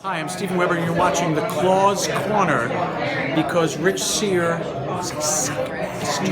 Hi, I'm Stephen Weber, and you're watching The Claw's Corner because Rich Sear is a suck bastard.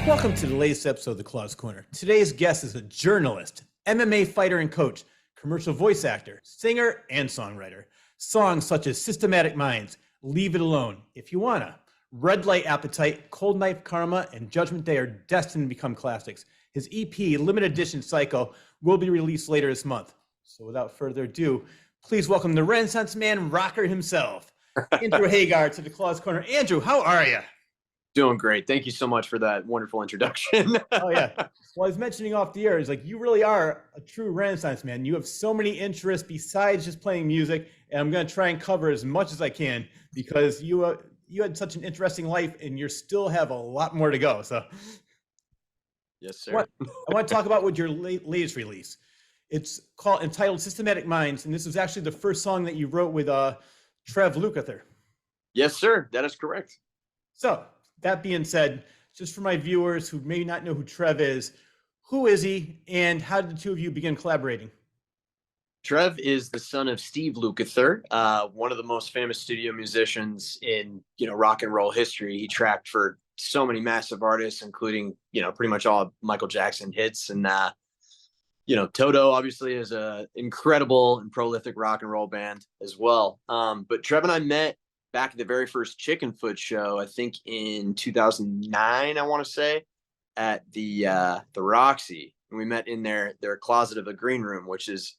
Welcome to the latest episode of The Claw's Corner. Today's guest is a journalist, MMA fighter and coach, commercial voice actor, singer, and songwriter. Songs such as Systematic Minds, Leave It Alone, If You Wanna, Red Light Appetite, Cold Knife Karma, and Judgment Day are destined to become classics. His EP, Limited Edition Psycho, will be released later this month. So without further ado, please welcome the Renaissance man rocker himself, Andrew Hagar, to The Claw's Corner. Andrew, how are you? Doing great. Thank you so much for that wonderful introduction. Oh, yeah. Well, I was mentioning off the air, it's like you really are a true Renaissance man. You have so many interests besides just playing music, and I'm going to try and cover as much as I can because you had such an interesting life, and you still have a lot more to go. So, Yes, sir. I want to talk about with your latest release. It's entitled Systematic Minds, and this was actually the first song that you wrote with Trev Lukather. Yes, sir. That is correct. So, that being said, just for my viewers who may not know who Trev is, who is he, and how did the two of you begin collaborating? Trev is the son of Steve Lukather, one of the most famous studio musicians in rock and roll history. He tracked for so many massive artists, including pretty much all Michael Jackson hits, and Toto obviously is a incredible and prolific rock and roll band as well. But Trev and I met back at the very first Chicken Foot show, I think in 2009, I want to say, at the Roxy. And we met in their closet of a green room, which is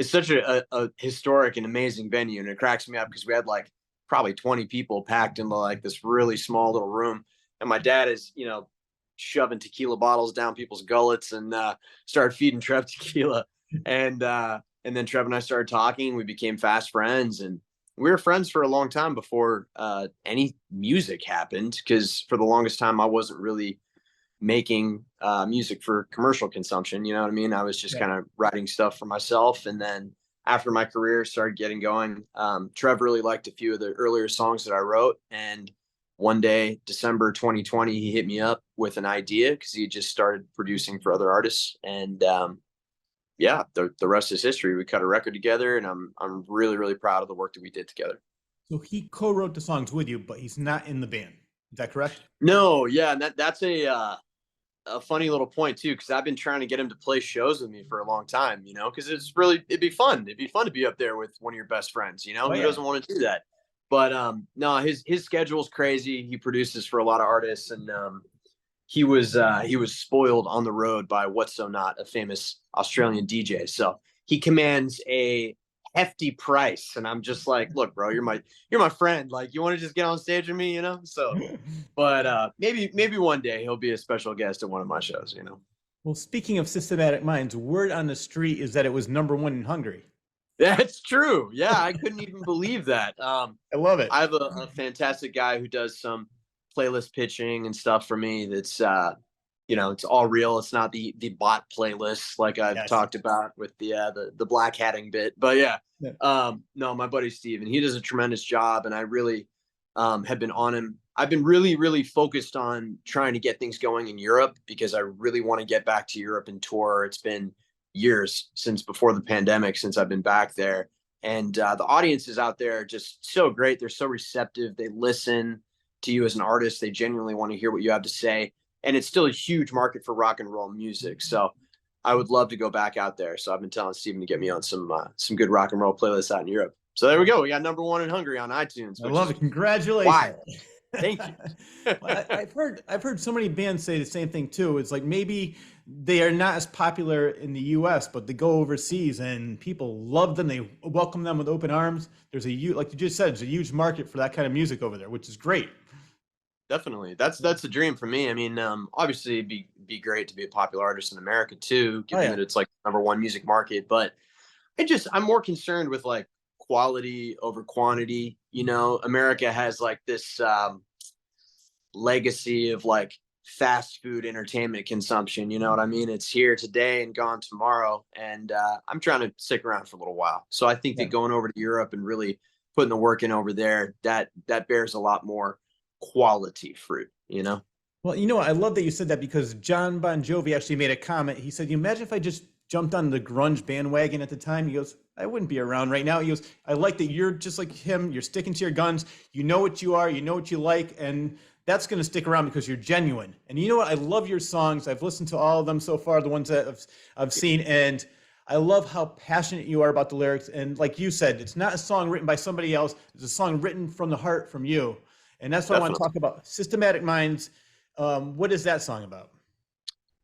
such a historic and amazing venue. And it cracks me up because we had like probably 20 people packed into like this really small little room. And my dad is, shoving tequila bottles down people's gullets and started feeding Trev tequila. And then Trev and I started talking. We became fast friends, and we were friends for a long time before any music happened, because for the longest time I wasn't really making music for commercial consumption. You know what I mean? I was just kind of writing stuff for myself. And then after my career started getting going, Trev really liked a few of the earlier songs that I wrote. And one day, December 2020, he hit me up with an idea because he just started producing for other artists. And the rest is history. We cut a record together, and I'm really, really proud of the work that we did together. So he co-wrote the songs with you, but he's not in the band. Is that correct? No, yeah, and that's a funny little point too, because I've been trying to get him to play shows with me for a long time. Because it'd be fun. It'd be fun to be up there with one of your best friends. Who doesn't want to do that? But no, his schedule's crazy. He produces for a lot of artists, and he was spoiled on the road by What's So Not, a famous Australian DJ. So he commands a hefty price, and I'm just like, look, bro, you're my friend. Like, you want to just get on stage with me, So, but maybe one day he'll be a special guest at one of my shows, Well, speaking of Systematic Minds, word on the street is that it was #1 in Hungary. That's true. Yeah, I couldn't even believe that. I love it. I have a fantastic guy who does some playlist pitching and stuff for me. That's it's all real. It's not the bot playlist like I've talked about with the black hatting bit. But no, my buddy Steve, and he does a tremendous job, and I really have been on him. I've been really, really focused on trying to get things going in Europe because I really want to get back to Europe and tour. It's been years since before the pandemic since I've been back there, and the audiences out there are just so great. They're so receptive. They listen to you as an artist. They genuinely want to hear what you have to say, and it's still a huge market for rock and roll music. So I would love to go back out there. So I've been telling Steven to get me on some good rock and roll playlists out in Europe. So there we go. We got #1 in Hungary on iTunes. I love it. Congratulations. Wow. Thank you. Well, I've heard so many bands say the same thing too. It's like maybe they are not as popular in the U.S., but they go overseas and people love them. They welcome them with open arms. There's like you just said, there's a huge market for that kind of music over there, which is great. Definitely. That's a dream for me. I mean, obviously it'd be great to be a popular artist in America too, given that it's like #1 music market. But I'm more concerned with like quality over quantity. America has like this legacy of like fast food entertainment consumption. You know what I mean? It's here today and gone tomorrow. And I'm trying to stick around for a little while. So I think Yeah. that going over to Europe and really putting the work in over there, that bears a lot more quality fruit, you know? Well, you know what? I love that you said that because John Bon Jovi actually made a comment. He said, "You imagine if I just jumped on the grunge bandwagon at the time?" He goes, "I wouldn't be around right now." He goes, "I like that you're just like him. You're sticking to your guns. You know what you are. You know what you like, and that's going to stick around because you're genuine." And you know what? I love your songs. I've listened to all of them so far, the ones that I've seen, and I love how passionate you are about the lyrics. And like you said, it's not a song written by somebody else. It's a song written from the heart, from you. And that's what I want to Definitely. talk about. Systematic Minds. What is that song about?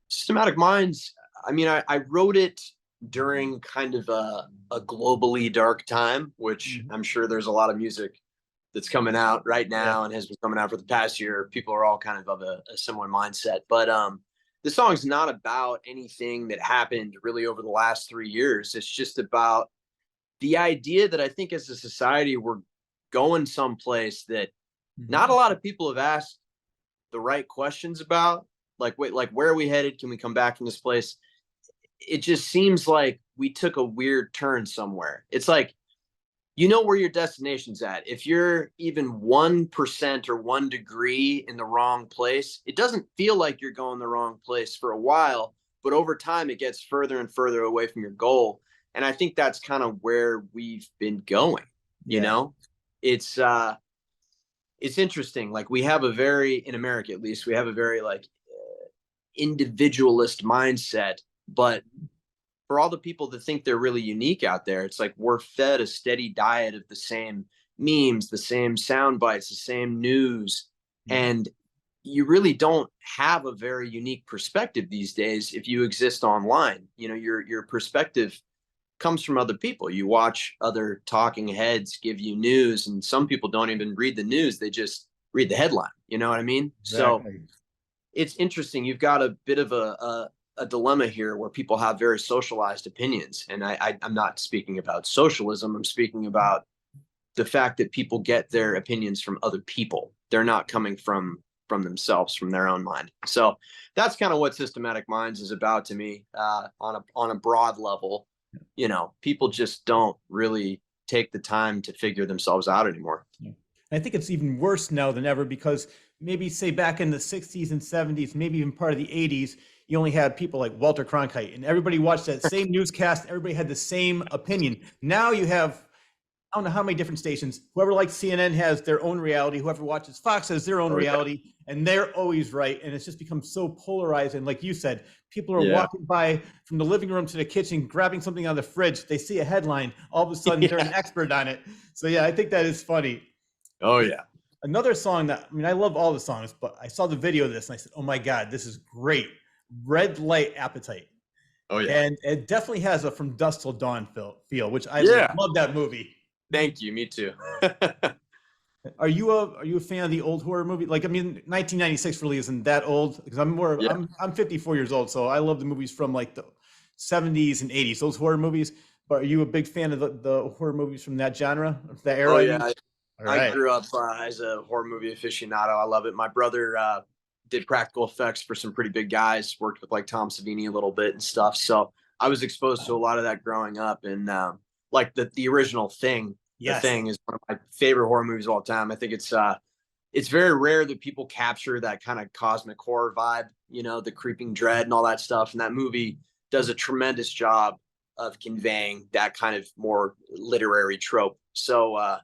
Systematic Minds, I mean, I wrote it during kind of a globally dark time, which Mhm. I'm sure there's a lot of music that's coming out right Yeah. now and has been coming out for the past year. People are all kind of a similar mindset. But the song's not about anything that happened really over the last 3 years. It's just about the idea that I think as a society, we're going someplace that not a Mhm. lot of people have asked the right questions about. Like, wait, like, where are we headed? Can we come back from this place? It just seems like we took a weird turn somewhere. It's like, you know where your destination's at. If you're even 1% or 1 degree in the wrong place, it doesn't feel like you're going the wrong place for a while, but over time it gets further and further away from your goal. And I think that's kind of where we've been going, you Yeah. know? It's it's interesting. Like, we have a very, in America at least, we have a very like individualist mindset, but for all the people that think they're really unique out there, it's like we're fed a steady diet of the same memes, the same sound bites, the same news. Yeah. And you really don't have a very unique perspective these days if you exist online. You know, your perspective comes from other people. You watch other talking heads give you news, and some people don't even read the news, they just read the headline. You know what I mean? So Exactly. it's interesting. You've got a bit of a dilemma here where people have very socialized opinions. And I'm not speaking about socialism. I'm speaking about the fact that people get their opinions from other people. They're not coming from themselves, from their own mind. So that's kind of what Systematic Minds is about to me, on a broad level. You know, people just don't really take the time to figure themselves out anymore. Yeah. I think it's even worse now than ever because maybe say back in the 60s and 70s, maybe even part of the 80s, you only had people like Walter Cronkite and everybody watched that same newscast. Everybody had the same opinion. Now you have, I don't know how many different stations. Whoever likes CNN has their own reality. Whoever watches Fox has their own Oh yeah. reality, and they're always right. And it's just become so polarized. And like you said, people are Yeah. walking by from the living room to the kitchen, grabbing something out of the fridge. They see a headline. All of a sudden, they're an Yeah. expert on it. So yeah, I think that is funny. Oh yeah. Another song that, I mean, I love all the songs, but I saw the video of this and I said, "Oh my God, this is great." Red Light Appetite. Oh yeah. And it definitely has a From Dusk Till Dawn feel, which I Yeah. love that movie. Thank you. Me too. Are you a fan of the old horror movie? Like, I mean, 1996 really isn't that old because Yeah. I'm 54 years old, so I love the movies from like the 70s and 80s, those horror movies. But are you a big fan of the horror movies from that genre, that era? Oh I yeah. mean, all I right. grew up as a horror movie aficionado. I love it. My brother did practical effects for some pretty big guys. Worked with like Tom Savini a little bit and stuff. So I was exposed to a lot of that growing up. And like the original Thing. The Yes. Thing is one of my favorite horror movies of all time. I think it's very rare that people capture that kind of cosmic horror vibe. You know, the creeping dread and all that stuff. And that movie does a tremendous job of conveying that kind of more literary trope. So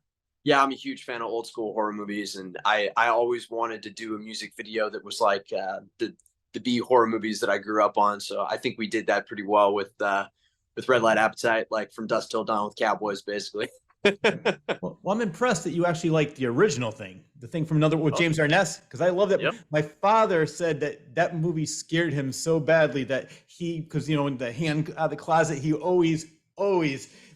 yeah, I'm a huge fan of old school horror movies, and I always wanted to do a music video that was like the B horror movies that I grew up on. So I think we did that pretty well with Red Light Appetite, like From Dusk Till Dawn with Cowboys, basically. Well, I'm impressed that you actually like the original Thing, the Thing from Another with Oh, James Arness, because I love that. yep. My father said that that movie scared him so badly that because in the hand out of the closet, he always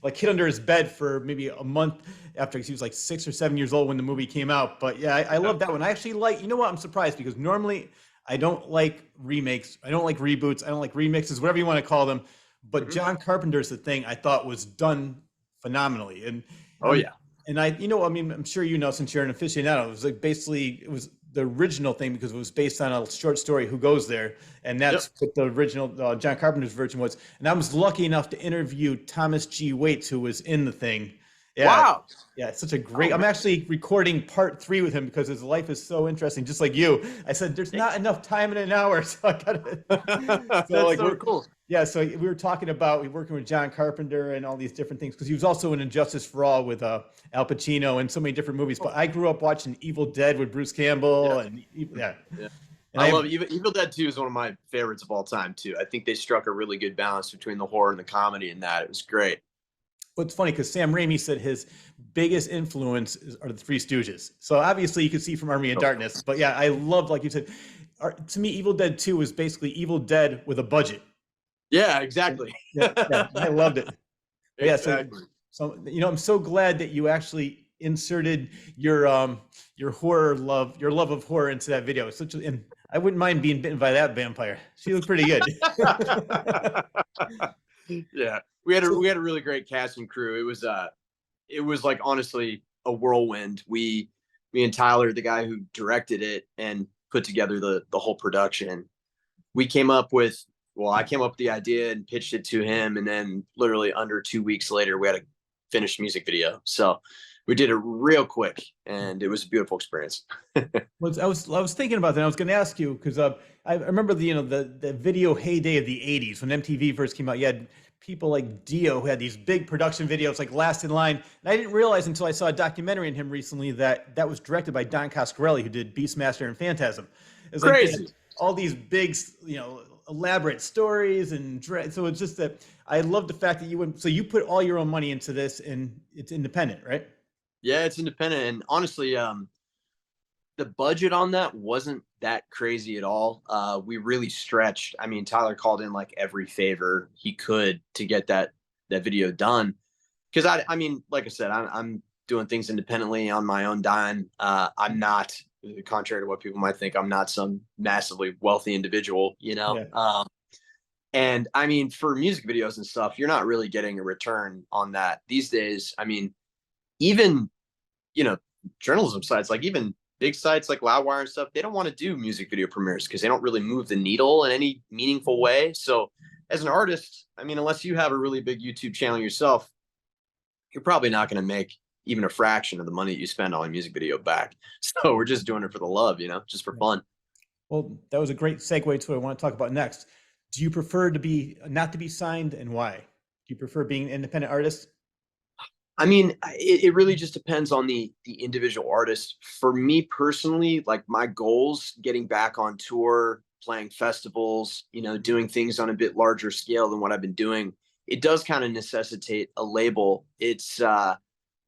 like hid under his bed for maybe a month after he was like 6 or 7 years old when the movie came out. But yeah, I Yeah. love that one. I actually like. You know what? I'm surprised because normally I don't like remakes. I don't like reboots. I don't like remixes, whatever you want to call them. But Mhm. John Carpenter's The Thing I thought was done phenomenally. And Oh yeah. I mean, I'm sure since you're an aficionado, it was like basically it was the original thing because it was based on a short story, Who Goes There, and Yep. that's what the original John Carpenter's version was. And I was lucky enough to interview Thomas G. Waits, who was in the thing. Yeah, Wow. yeah, it's such a Oh, great. I'm man. actually recording part 3 with him because his life is so interesting, just like you. I said there's not enough time in an hour, so I gotta. So That's like so we're cool. yeah, so we were talking about we working with John Carpenter and all these different things because he was also in Injustice for All with Al Pacino and so many different movies. But I grew up watching Evil Dead with Bruce Campbell Yeah. and yeah, Yeah. and I I love have Evil Dead 2 is one of my favorites of all time too. I think they struck a really good balance between the horror and the comedy in that. It was great. what's funny because Sam Raimi said his biggest influence are the Three Stooges. So obviously you can see from Army of Oh, Darkness. But yeah, I loved like you said. To me, Evil Dead 2 was basically Evil Dead with a budget. yeah, exactly. Yeah, yeah, I loved it. But yeah, Exactly. so I'm so glad that you actually inserted your horror love, your love of horror into that video. It's such a, and I wouldn't mind being bitten by that vampire. She looked pretty good. Yeah. We had a So, really great cast and crew. It was like honestly a whirlwind. Me and Tyler, the guy who directed it and put together the whole production, we came up with well, I came up with the idea and pitched it to him, and then literally under 2 weeks later, we had a finished music video. So we did it real quick, and it was a beautiful experience. I was thinking about that. I was going to ask you because I remember the video heyday of the '80s when MTV first came out. You had people like Dio who had these big production videos like Last in Line, and I didn't realize until I saw a documentary on him recently that that was directed by Don Coscarelli, who did Beastmaster and Phantasm. It's like they had Crazy. all these big, elaborate stories so it's just that I love the fact that you went. So you put all your own money into this, and it's independent, right? Yeah, it's independent, and honestly, the budget on that wasn't that crazy at all. We really stretched. I mean, Tyler called in like every favor he could to get that video done. Because I mean, like I said, I'm doing things independently on my own dime. I'm not, contrary to what people might think, I'm not some massively wealthy individual. Yeah, And I mean, for music videos and stuff, you're not really getting a return on that these days. I mean, even you know, journalism sites, like even big sites like Loudwire and stuff, they don't want to do music video premieres because they don't really move the needle in any meaningful way. So, as an artist, I mean, unless you have a really big YouTube channel yourself, you're probably not going to make even a fraction of the money that you spend on a music video back. So, we're just doing it for the love, just for yeah. fun. Well, that was a great segue to what I want to talk about next. Do you prefer to be not to be signed, and why? Do you prefer being an independent artist? I mean, it really just depends on the individual artist. For me personally, like my goals, getting back on tour, playing festivals, doing things on a bit larger scale than what I've been doing, it does kind of necessitate a label. It's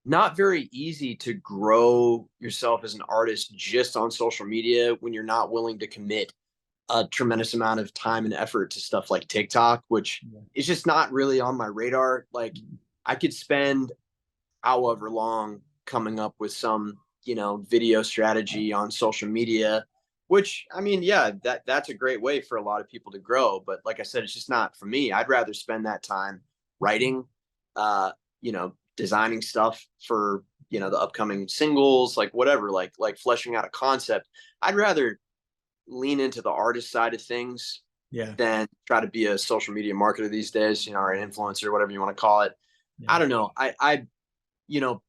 not very easy to grow yourself as an artist just on social media when you're not willing to commit a tremendous amount of time and effort to stuff like TikTok, which Yeah. is just not really on my radar. Like I could spend however long coming up with some video strategy on social media, which I mean, yeah, that's a great way for a lot of people to grow, but like I said, it's just not for me. I'd rather spend that time writing, designing stuff for the upcoming singles, like whatever, like fleshing out a concept. I'd rather lean into the artist side of things Yeah, than try to be a social media marketer these days, or an influencer, whatever you want to call it. yeah, I don't know. You know,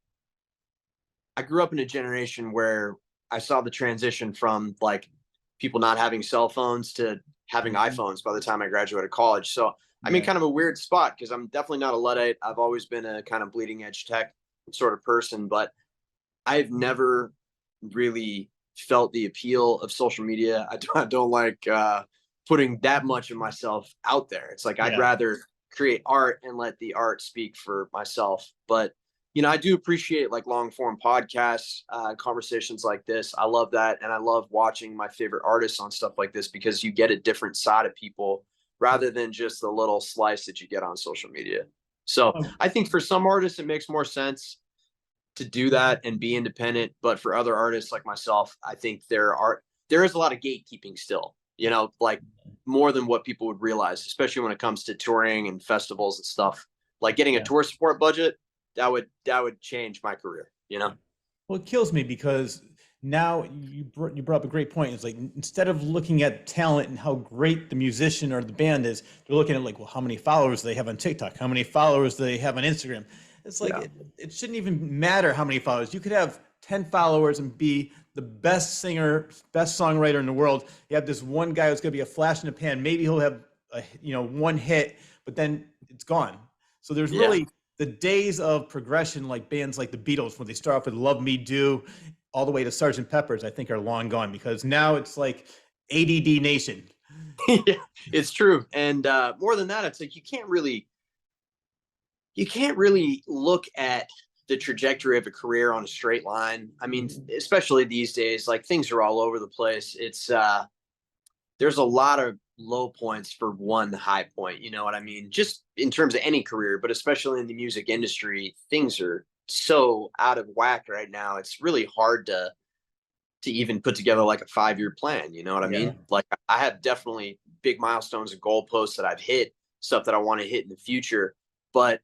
I grew up in a generation where I saw the transition from like people not having cell phones to having mhm, iPhones by the time I graduated college. So I'm in yeah, kind of a weird spot because I'm definitely not a Luddite. I've always been a kind of bleeding edge tech sort of person, but I've never really felt the appeal of social media. I don't like putting that much of myself out there. It's like I'd yeah. rather create art and let the art speak for myself. But I do appreciate like long form podcasts, conversations like this. I love that, and I love watching my favorite artists on stuff like this because you get a different side of people rather than just the little slice that you get on social media. So Um, I think for some artists it makes more sense to do that and be independent. But for other artists like myself, I think there is a lot of gatekeeping still, like more than what people would realize, especially when it comes to touring and festivals and stuff. Like getting a yeah. tour support budget, that would change my career. Well, it kills me because now you brought up a great point. It's like instead of looking at talent and how great the musician or the band is, they're looking at like, well, how many followers do they have on TikTok? How many followers do they have on Instagram? It's like Yeah. it shouldn't even matter how many followers. You could have 10 followers and be the best singer, best songwriter in the world. You have this one guy who's going to be a flash in the pan. Maybe he'll have one hit, but then it's gone. So there's Yeah. really the days of progression, like bands like the Beatles, when they start off with Love Me Do, all the way to Sergeant Pepper's, I think are long gone because now it's like ADD Nation. Yeah, it's true. And more than that, it's like you can't really look at the trajectory of a career on a straight line. I mean, especially these days, like things are all over the place. It's there's a lot of low points for one high point, you know what I mean? Just in terms of any career, but especially in the music industry, things are so out of whack right now. It's really hard to even put together like a 5-year plan, you know what I Yeah. mean? Like I have definitely big milestones and goalposts that I've hit, stuff that I want to hit in the future. But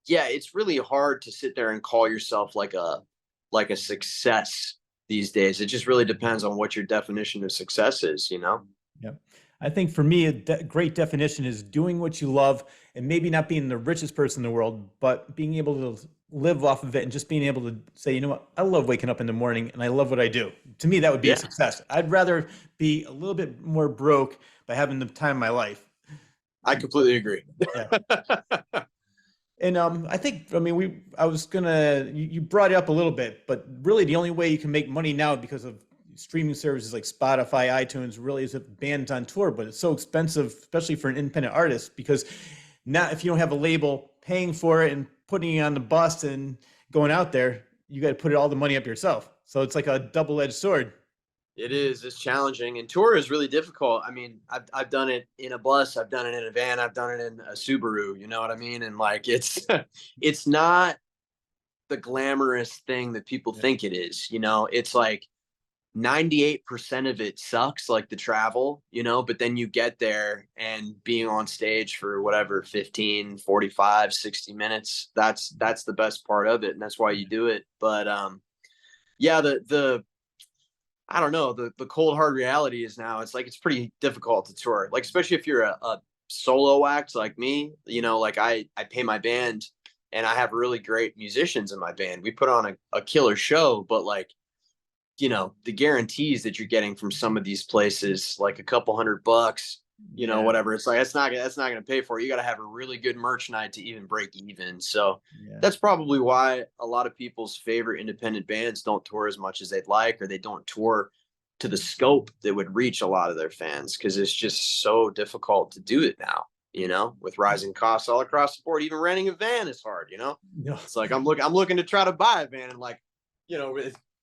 yeah, it's really hard to sit there and call yourself like a success these days. It just really depends on what your definition of success is, you know? Yeah. I think for me, a great definition is doing what you love and maybe not being the richest person in the world, but being able to live off of it and just being able to say, you know what, I love waking up in the morning and I love what I do. To me, that would be a Yeah, success. I'd rather be a little bit more broke by having the time of my life. I completely agree. Yeah. And I think, I mean, I was gonna, you brought it up a little bit, but really the only way you can make money now because of streaming services like Spotify, iTunes, really is if bands on tour, but it's so expensive, especially for an independent artist, because now if you don't have a label paying for it and putting it on the bus and going out there, you got to put all the money up yourself. So it's like a double-edged sword. It is. It's challenging, and tour is really difficult. I mean, I've done it in a bus, I've done it in a van, I've done it in a Subaru. You know what I mean? And like, it's it's not the glamorous thing that people Yeah. think it is. You know, it's like 98% of it sucks, like the travel. You know, but then you get there and being on stage for whatever 15, 45, 60 minutes. That's the best part of it, and that's why you do it. But yeah, the I don't know. The cold hard reality is now it's like it's pretty difficult to tour. Like especially if you're a solo act like me, you know, like I pay my band and I have really great musicians in my band. We put on a killer show, but like, you know, the guarantees that you're getting from some of these places, like a couple $100, you know, Yeah. whatever. It's like that's not gonna pay for it. You gotta have a really good merch night to even break even. So Yeah. that's probably why a lot of people's favorite independent bands don't tour as much as they'd like, or they don't tour to the scope that would reach a lot of their fans because it's just so difficult to do it now, you know, with rising costs all across the board. Even renting a van is hard, you know. No. It's like I'm looking to try to buy a van and like, you know,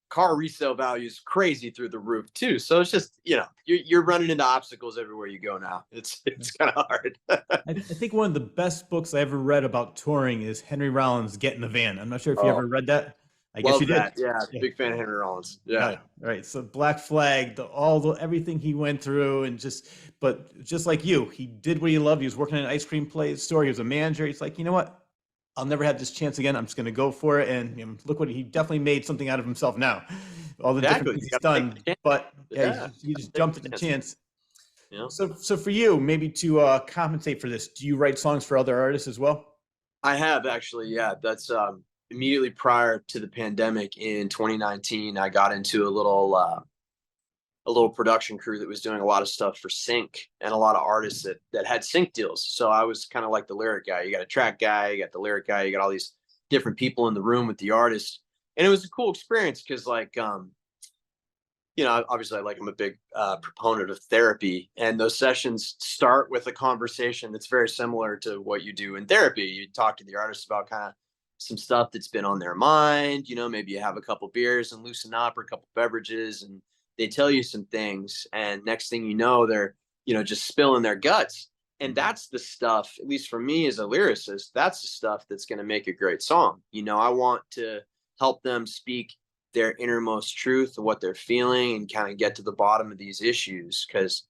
car resale value is crazy through the roof too. So it's just, you know, you're running into obstacles everywhere you go now. It's kind of hard. I think one of the best books I ever read about touring is Henry Rollins' Get in the Van. I'm not sure if you Oh, ever read that. I guess you love did. that. Yeah, Yeah. big fan of Henry Rollins. Oh, Yeah. yeah. Right. So Black Flag, all the everything he went through, and but just like you, he did what he loved. He was working in an ice cream place store. He was a manager. He's like, you know what? I'll never have this chance again. I'm just going to go for it. And look what he definitely made something out of himself now. All the different Exactly. things You he's got to take done. the chance. But yeah, Yeah. he just Take jumped at the the chance. chance. You know? So for you, maybe to compensate for this, do you write songs for other artists as well? I have actually, yeah. That's immediately prior to the pandemic in 2019. I got into a little production crew that was doing a lot of stuff for Sync and a lot of artists that had Sync deals. So I was kind of like the lyric guy. You got a track guy, you got the lyric guy, you got all these different people in the room with the artist, and it was a cool experience because like you know, obviously, like I'm a big proponent of therapy, and those sessions start with a conversation that's very similar to what you do in therapy. You talk to the artist about kind of some stuff that's been on their mind. You know, maybe you have a couple beers and loosen up, or a couple beverages, and they tell you some things, and next thing you know, they're just spilling their guts. And that's the stuff, at least for me as a lyricist, that's the stuff that's going to make a great song. I want to help them speak their innermost truth of what they're feeling and kind of get to the bottom of these issues because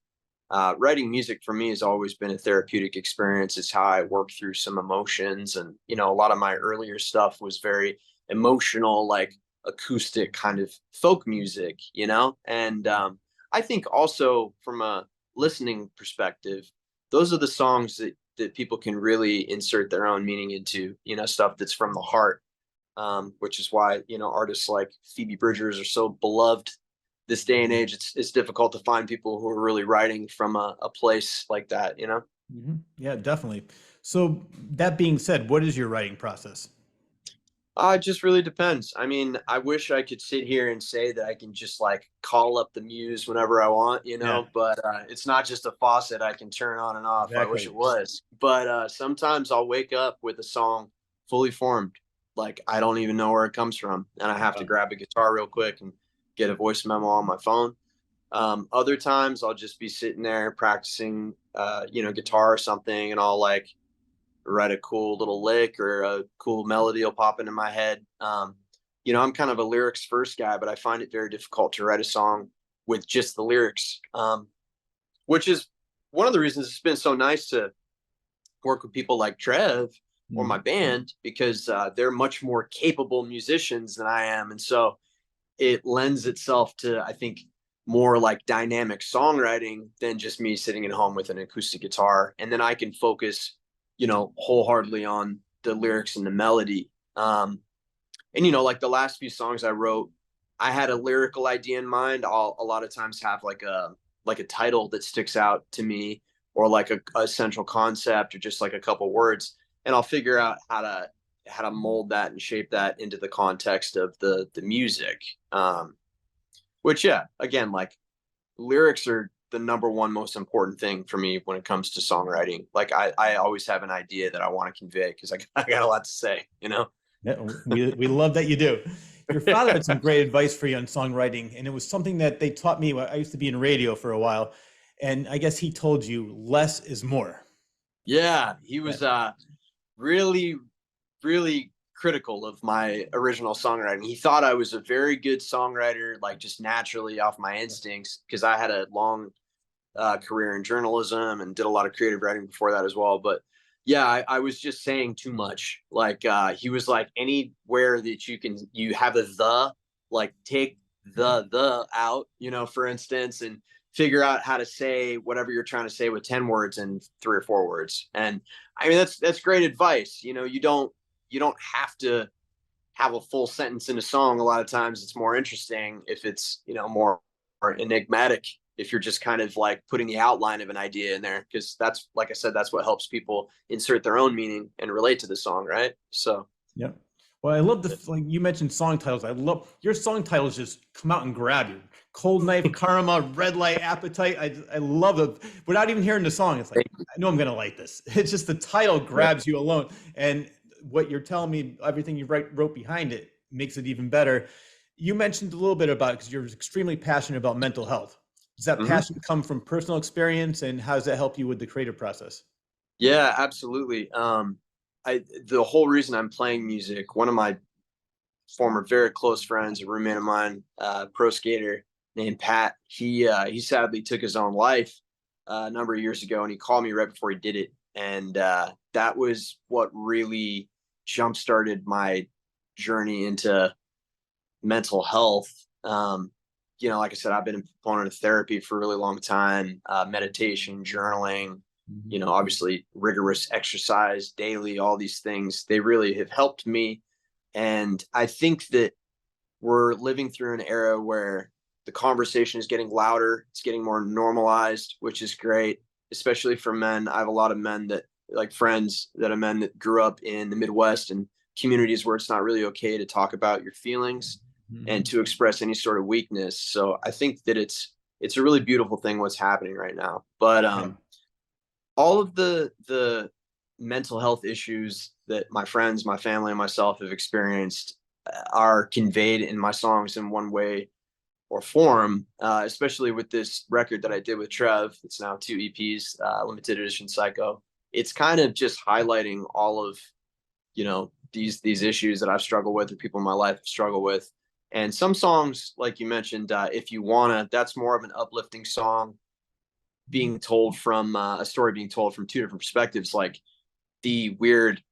writing music for me has always been a therapeutic experience. It's how I work through some emotions, and a lot of my earlier stuff was very emotional, like acoustic kind of folk music, you know? And I think also from a listening perspective, those are the songs that people can really insert their own meaning into, you know, stuff that's from the heart, which is why, you know, artists like Phoebe Bridgers are so beloved this day and age. It's difficult to find people who are really writing from a place like that, you know? Yeah, definitely. So that being said, what is your writing process? It just really depends. I mean, I wish I could sit here and say that I can just like call up the muse whenever I want, you Yeah, know, but it's not just a faucet I can turn on and off. I wish exactly. it was. But sometimes I'll wake up with a song fully formed. Like I don't even know where it comes from. And I have to grab a guitar real quick and get a voice memo on my phone. Other times I'll just be sitting there practicing, you know, guitar or something, and I'll like write a cool little lick or a cool melody will pop into my head. You know, I'm kind of a lyrics first guy, but I find it very difficult to write a song with just the lyrics, which is one of the reasons it's been so nice to work with people like Trev or my Mhm. band, because they're much more capable musicians than I am. And so it lends itself to, I think, more like dynamic songwriting than just me sitting at home with an acoustic guitar. And then I can focus, you know, wholeheartedly on the lyrics and the melody. And, you know, like the last few songs I wrote, I had a lyrical idea in mind. I'll a lot of times have like a title that sticks out to me, or like a central concept, or just like a couple words, and I'll figure out how to mold that and shape that into the context of the music. Which, yeah, again, like lyrics are the number one most important thing for me when it comes to songwriting. Like I always have an idea that I want to convey because I got a lot to say, you know? Yeah, we love that you do. Your father had some great advice for you on songwriting, and it was something that they taught me. I used to be in radio for a while, and I guess he told you less is more. Yeah, he Yeah. was really, really critical of my original songwriting. He thought I was a very good songwriter, like just naturally off my instincts, because I had a long career in journalism and did a lot of creative writing before that as well. But yeah, I was just saying too much. Like he was like, anywhere that you have a like take the out, you know, for instance, and figure out how to say whatever you're trying to say with 10 words and 3 or 4 words. And I mean, that's great advice. You know, you don't have to have a full sentence in a song. A lot of times it's more interesting if it's, you know, more enigmatic, if you're just kind of like putting the outline of an idea in there, because that's, like I said, that's what helps people insert their own meaning and relate to the song, right? So Yeah. Well, I love the like you mentioned song titles. I love your song titles just come out and grab you. Cold Knife, Karma, Red Light, Appetite. I love it without even hearing the song. It's like I know I'm gonna like this. It's just the title yeah. grabs you alone, and what you're telling me, everything you wrote behind it makes it even better. You mentioned a little bit about it because you're extremely passionate about mental health. Does that Mm-hmm. passion come from personal experience, and how does that help you with the creative process? Yeah, absolutely. The whole reason I'm playing music, one of my former very close friends, a roommate of mine, pro skater named Pat, he sadly took his own life a number of years ago, and he called me right before he did it, and that was what really jump started my journey into mental health. You know, like I said, I've been a proponent of therapy for a really long time, meditation, journaling, you know, obviously rigorous exercise daily, all these things, they really have helped me. And I think that we're living through an era where the conversation is getting louder, it's getting more normalized, which is great, especially for men. I have a lot of men that, like friends that are men that grew up in the Midwest and communities where it's not really okay to talk about your feelings and Mhm. to express any sort of weakness. So I think that it's a really beautiful thing what's happening right now. But Yeah. all of the mental health issues that my friends, my family, and myself have experienced are conveyed in my songs in one way or form, especially with this record that I did with Trev. It's now 2 EPs, limited edition Psycho. It's kind of just highlighting all of, you know, these issues that I've struggled with, or people in my life have struggled with. And some songs, like you mentioned, If You Wanna, that's more of an uplifting song, being told from a story being told from two different perspectives, like the weird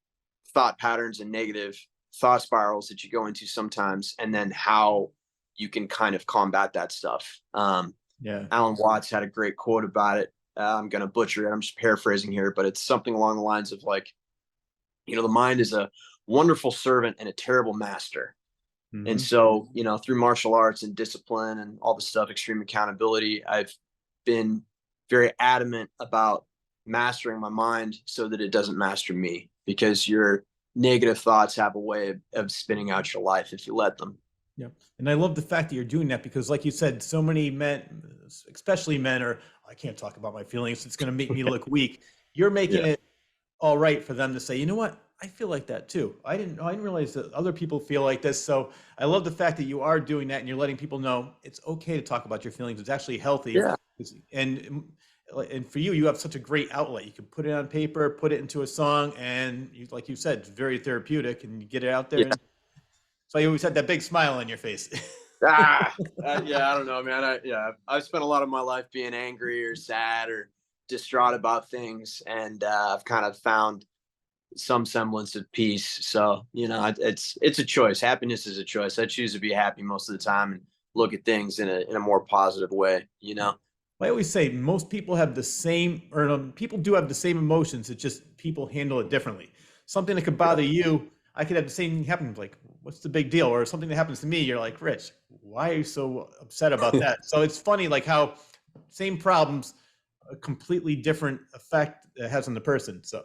thought patterns and negative thought spirals that you go into sometimes, and then how you can kind of combat that stuff. Yeah. Alan Watts had a great quote about it. I'm going to butcher it. I'm just paraphrasing here, but it's something along the lines of like, the mind is a wonderful servant and a terrible master. And Hmm. so, through martial arts and discipline and all the stuff, extreme accountability, I've been very adamant about mastering my mind so that it doesn't master me, because your negative thoughts have a way of spinning out your life if you let them. Yeah. And I love the fact that you're doing that because, like you said, so many men, especially men, are, I can't talk about my feelings. It's going to make me look weak. You're making Yeah. it all right for them to say, you know what? I feel like that too. I didn't realize that other people feel like this. So I love the fact that you are doing that and you're letting people know it's okay to talk about your feelings. It's actually healthy. Yeah. And and for you, you have such a great outlet. You can put it on paper, put it into a song, and like you said, it's very therapeutic, and you get it out there. Yeah. And so you always had that big smile on your face. Yeah, I don't know, man. I've spent a lot of my life being angry or sad or distraught about things, and I've kind of found some semblance of peace. So, it's a choice. Happiness is a choice. I choose to be happy most of the time and look at things in a more positive way. I always say most people have the same, or people do have the same emotions. It's just people handle it differently. Something that could bother you, I could have the same thing happen. Like, what's the big deal? Or something that happens to me, you're like, Rich, why are you so upset about that? So it's funny, like how same problems, a completely different effect it has on the person. So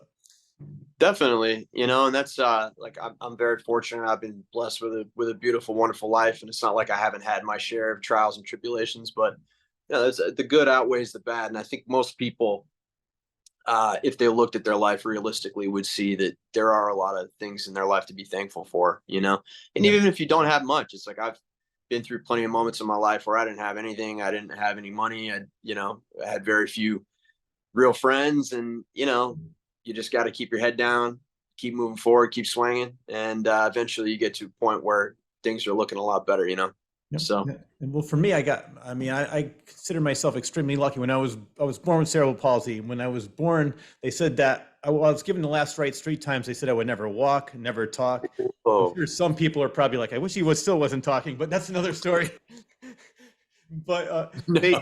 Definitely, and that's like I'm very fortunate. I've been blessed with a beautiful, wonderful life, and it's not like I haven't had my share of trials and tribulations, but the good outweighs the bad. And I think most people, if they looked at their life realistically, would see that there are a lot of things in their life to be thankful for. And yeah, even if you don't have much, it's like I've been through plenty of moments in my life where I didn't have anything, I didn't have any money, I had very few real friends, and you just got to keep your head down, keep moving forward, keep swinging, and eventually you get to a point where things are looking a lot better. yep. So Yeah. And well, for me, I consider myself extremely lucky. When I was born with cerebral palsy. When I was born, they said that I was given the last rites 3 times. They said I would never walk, never talk. I'm oh sure some people are probably like, I wish he was still wasn't talking, but that's another story. But no. they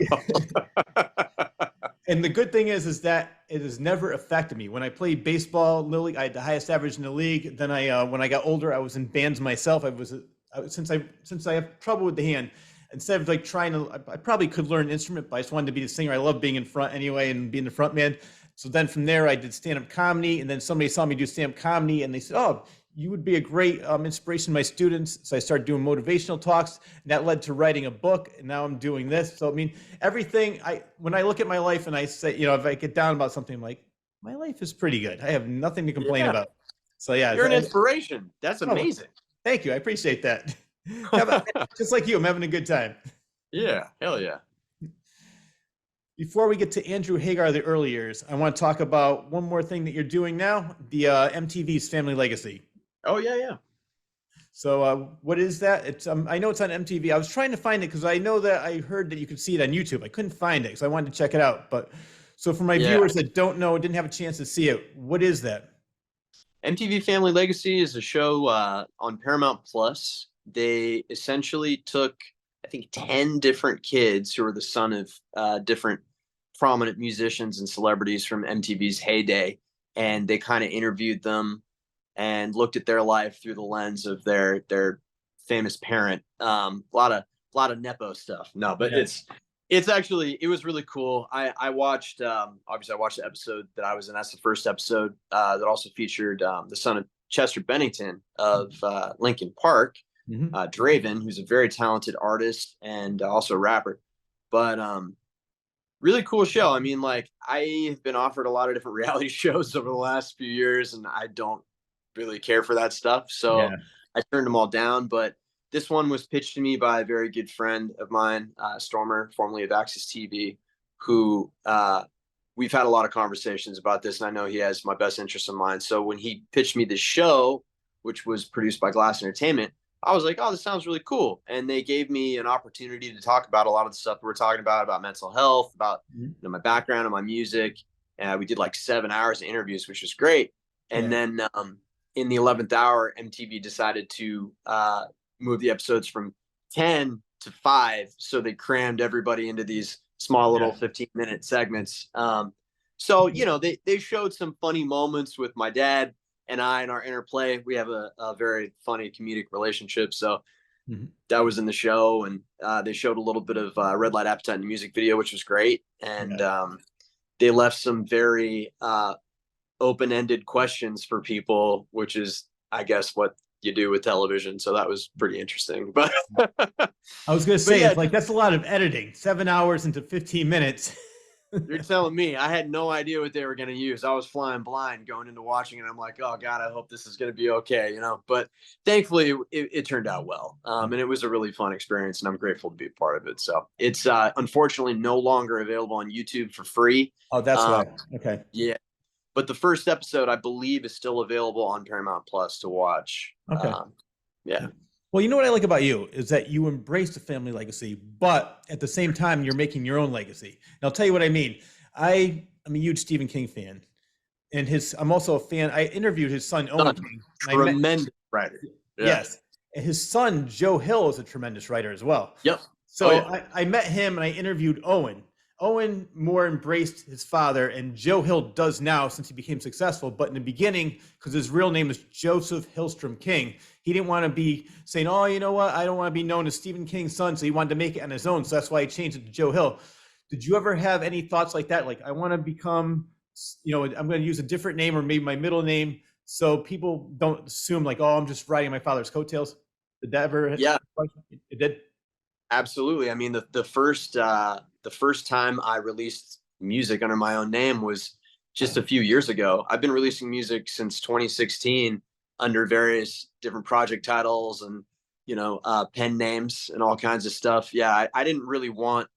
and the good thing is that it has never affected me. When I played baseball, little league, I had the highest average in the league. Then when I got older, I was in bands myself. Since I have trouble with the hand, instead of like trying to, I probably could learn an instrument, but I just wanted to be the singer. I love being in front anyway and being the front man. So then from there, I did stand-up comedy, and then somebody saw me do stand-up comedy, and they said, "Oh, you would be a great inspiration to my students." So I started doing motivational talks, and that led to writing a book. And now I'm doing this. So I mean, everything. When I look at my life and I say, if I get down about something, I'm like, my life is pretty good. I have nothing to complain Yeah, about. So yeah, you're an inspiration. That's oh, amazing. thank you. I appreciate that. Just like you, I'm having a good time. Yeah, hell yeah. Before we get to Andrew Hagar, the early years, I want to talk about one more thing that you're doing now, the MTV's Family Legacy. Oh yeah. So what is that? It's I know it's on MTV. I was trying to find it because I know that I heard that you could see it on YouTube. I couldn't find it, so I wanted to check it out. But so for my Yeah. viewers that don't know, didn't have a chance to see it, what is that? MTV Family Legacy is a show on Paramount Plus. They essentially took, I think, 10 different kids who are the son of different prominent musicians and celebrities from MTV's heyday, and they kind of interviewed them and looked at their life through the lens of their famous parent. A lot of nepo stuff. No, but Yeah. it was really cool. I watched obviously I watched the episode that I was in. That's the first episode that also featured the son of Chester Bennington of Linkin Park, Mm-hmm. Draven, who's a very talented artist and also a rapper. But really cool show. I mean, like, I have been offered a lot of different reality shows over the last few years, and I don't really care for that stuff. So Yeah. I turned them all down. But this one was pitched to me by a very good friend of mine, Stormer, formerly of Access TV, who we've had a lot of conversations about this, and I know he has my best interest in mind. So when he pitched me this show, which was produced by Glass Entertainment, I was like, oh, this sounds really cool. And they gave me an opportunity to talk about a lot of the stuff we're talking about mental health, about Mm-hmm. my background and my music. And we did like 7 hours of interviews, which was great. And Yeah. then in the 11th hour, MTV decided to move the episodes from 10 to 5. So they crammed everybody into these small little 15-minute segments. So, they showed some funny moments with my dad and I in our interplay. We have a very funny comedic relationship. So that was in the show. And they showed a little bit of Red Light Appetite in the music video, which was great. And they left some very open-ended questions for people, which is, I guess, what you do with television. So that was pretty interesting. But I was going to say, it's like, that's a lot of editing, 7 hours into 15 minutes. You're telling me. I had no idea what they were going to use. I was flying blind going into watching it. I'm like, oh God, I hope this is going to be okay. But thankfully it turned out well. And it was a really fun experience, and I'm grateful to be a part of it. So it's unfortunately no longer available on YouTube for free. Oh, that's right. Okay. Yeah. But the first episode, I believe, is still available on Paramount Plus to watch. Okay. Yeah. Well, you know what I like about you is that you embrace the family legacy, but at the same time, you're making your own legacy. And I'll tell you what I mean. I'm a huge Stephen King fan, and I'm also a fan. I interviewed his son, Owen King. Tremendous writer. Yeah. Yes. And his son, Joe Hill, is a tremendous writer as well. Yep. So I met him and I interviewed Owen. Owen more embraced his father, and Joe Hill does now since he became successful. But in the beginning, because his real name is Joseph Hillstrom King, he didn't want to be saying, oh, you know what, I don't want to be known as Stephen King's son. So he wanted to make it on his own. So that's why he changed it to Joe Hill. Did you ever have any thoughts like that? Like, I want to become, I'm going to use a different name or maybe my middle name, so people don't assume like, oh, I'm just riding my father's coattails. Did that ever? Yeah, it did. Absolutely. I mean, the first time I released music under my own name was just a few years ago. I've been releasing music since 2016 under various different project titles and, pen names and all kinds of stuff. Yeah. I didn't really want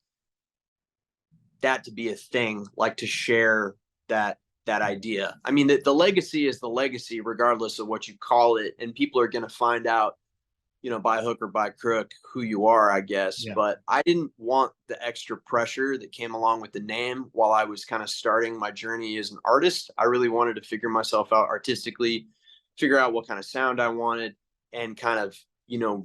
that to be a thing, like to share that idea. I mean, the legacy is the legacy, regardless of what you call it. And people are going to find out, by hook or by crook, who you are, I guess. Yeah. But I didn't want the extra pressure that came along with the name while I was kind of starting my journey as an artist. I really wanted to figure myself out artistically, figure out what kind of sound I wanted, and kind of,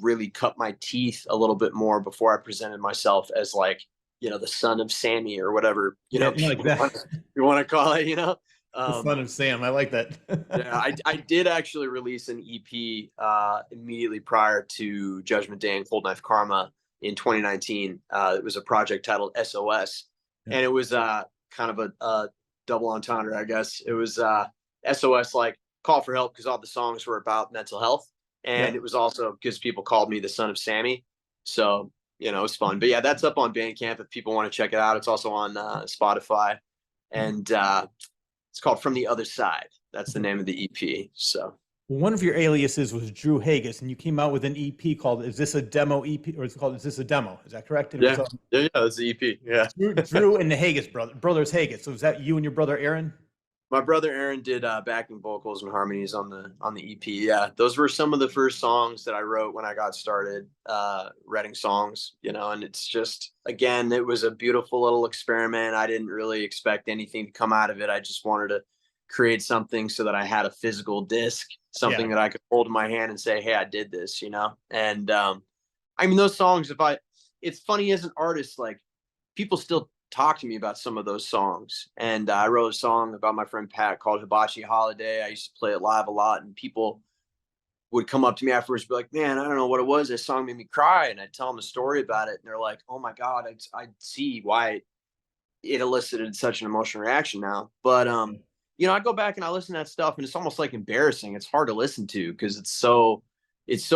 really cut my teeth a little bit more before I presented myself as like, the son of Sammy or whatever, you want to call it, the son of Sam. I like that. Yeah, I did actually release an EP immediately prior to Judgment Day and Cold Knife Karma in 2019. It was a project titled SOS, and it was kind of a double entendre, I guess. It was SOS, like call for help, because all the songs were about mental health, and it was also because people called me the son of Sammy. So, it was fun. But yeah, that's up on Bandcamp if people want to check it out. It's also on Spotify, and it's called From the Other Side. That's the name of the EP. So one of your aliases was Drew Hagar, and you came out with an EP called "Is This a Demo EP?" or it's called "Is This a Demo?" Is that correct? Yeah, it's the EP. Yeah, Drew and the Hagas brothers Hagas. So is that you and your brother Aaron? My brother Aaron did backing vocals and harmonies on the EP. Yeah, those were some of the first songs that I wrote when I got started writing songs. And it's just, again, it was a beautiful little experiment. I didn't really expect anything to come out of it. I just wanted to create something so that I had a physical disc, something that I could hold in my hand and say, hey, I did this. And I mean, those songs, it's funny as an artist, like people still talk to me about some of those songs. And I wrote a song about my friend Pat called Hibachi Holiday. I used to play it live a lot, and people would come up to me afterwards and be like, man, I don't know what it was. This song made me cry. And I'd tell them a story about it. And they're like, oh my God, I see why it elicited such an emotional reaction now. But, I go back and I listen to that stuff, and it's almost like embarrassing. It's hard to listen to because it's so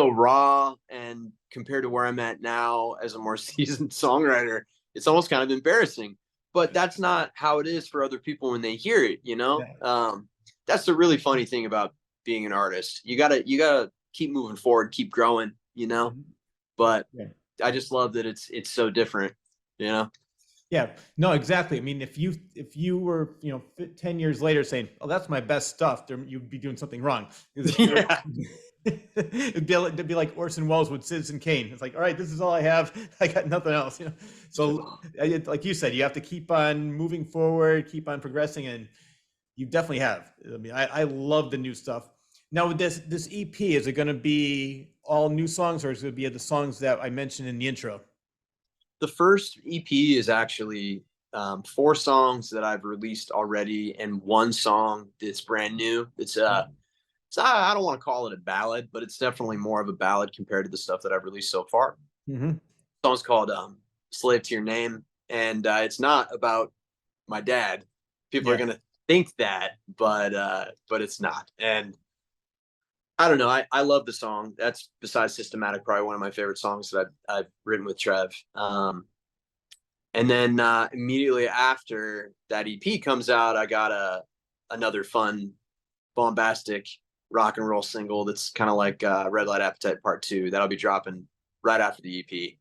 raw. And compared to where I'm at now as a more seasoned songwriter, it's almost kind of embarrassing, but that's not how it is for other people when they hear it, That's the really funny thing about being an artist. You gotta keep moving forward, keep growing, but I just love that it's so different, Yeah, no, exactly. I mean, if you were, 10 years later saying, oh, that's my best stuff, you'd be doing something wrong. Yeah. It'd be like Orson Welles with Citizen Kane. It's like, all right, this is all I have. I got nothing else. So like you said, you have to keep on moving forward, keep on progressing, and you definitely have. I mean, I love the new stuff. Now with this EP, is it going to be all new songs, or is it going to be the songs that I mentioned in the intro? The first EP is actually 4 songs that I've released already, and 1 song that's brand new. I don't want to call it a ballad, but it's definitely more of a ballad compared to the stuff that I've released so far. Mm-hmm. The song's called "Slave to Your Name," and it's not about my dad. People are Yeah. gonna think that, but it's not. And I don't know. I love the song. That's, besides Systematic, probably one of my favorite songs that I've written with Trev. And then immediately after that EP comes out, I got another fun, bombastic rock and roll single that's kind of like Red Light Appetite Part 2. That'll be dropping right after the EP.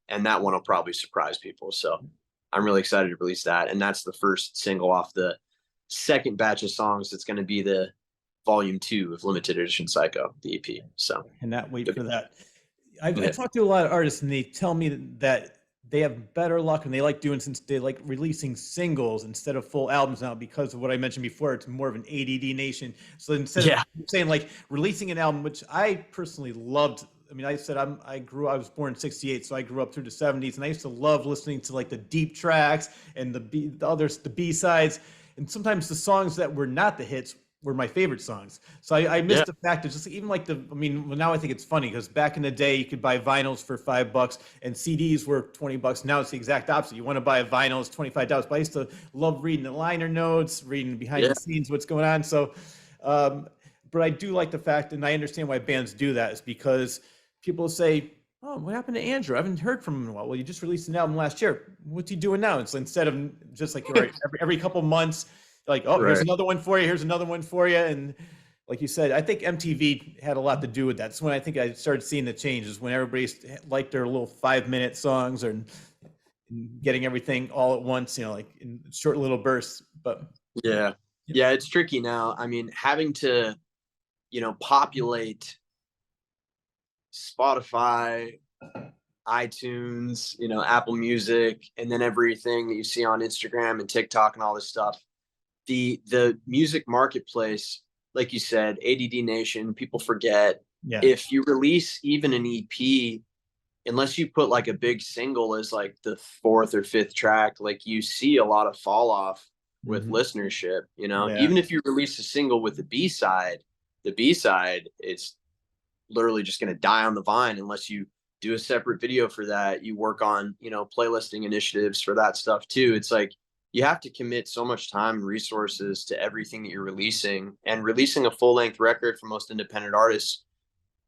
And that one will probably surprise people. So I'm really excited to release that. And that's the first single off the second batch of songs that's going to be the volume 2 of Limited Edition Psycho, the EP. So Cannot wait for that. I yeah. talked to a lot of artists, and they tell me that they have better luck, and they like doing, since they like releasing singles instead of full albums now, because of what I mentioned before. It's more of an ADD nation. So instead of saying like releasing an album, which I personally loved. I mean, I said I was born in '68, so I grew up through the '70s, and I used to love listening to like the deep tracks and the B sides, and sometimes the songs that were not the hits were my favorite songs. So I missed the fact that just even like I mean, well, now I think it's funny because back in the day you could buy vinyls for $5 and CDs were $20. Now it's the exact opposite. You want to buy a vinyl, it's $25. But I used to love reading the liner notes, reading behind the scenes, what's going on. So, but I do like the fact, and I understand why bands do that, is because people say, "Oh, what happened to Andrew? I haven't heard from him in a while." Well, you just released an album last year. What's he doing now? It's instead of just like every couple months, like, oh, here's another one for you. Here's another one for you. And like you said, I think MTV had a lot to do with that. So when I think I started seeing the changes, when everybody liked their little 5-minute songs or getting everything all at once, like in short little bursts. But yeah, it's tricky now. I mean, having to, populate Spotify, iTunes, Apple Music, and then everything that you see on Instagram and TikTok and all this stuff. The music marketplace, like you said, ADD Nation, people forget. If you release even an EP, unless you put like a big single as like the 4th or 5th track, like you see a lot of fall off with listenership. Even if you release a single with the B-side is literally just going to die on the vine unless you do a separate video for that. You work on, playlisting initiatives for that stuff too. It's like you have to commit so much time and resources to everything that you're releasing. And releasing a full-length record for most independent artists,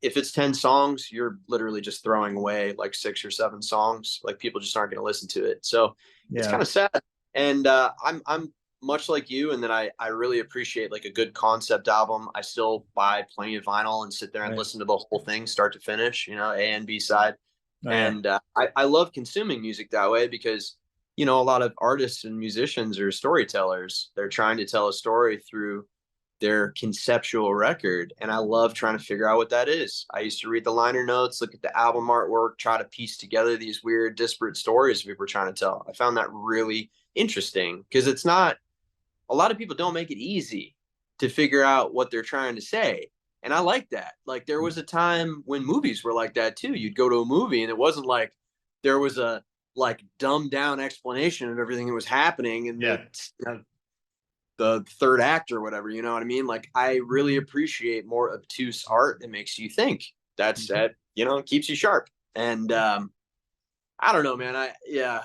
if it's 10 songs, you're literally just throwing away like 6 or 7 songs. Like people just aren't going to listen to it. So it's kind of sad. And I'm much like you, and then I really appreciate like a good concept album. I still buy plenty of vinyl and sit there and listen to the whole thing start to finish, A and B side. And I love consuming music that way because, a lot of artists and musicians are storytellers. They're trying to tell a story through their conceptual record. And I love trying to figure out what that is. I used to read the liner notes, look at the album artwork, try to piece together these weird disparate stories we were trying to tell. I found that really interesting because it's not, a lot of people don't make it easy to figure out what they're trying to say. And I like that. Like there was a time when movies were like that too. You'd go to a movie and it wasn't like there was a like dumbed down explanation of everything that was happening in the third act or whatever, you know what I mean? Like I really appreciate more obtuse art that makes you think. That's that, keeps you sharp. And I don't know, man.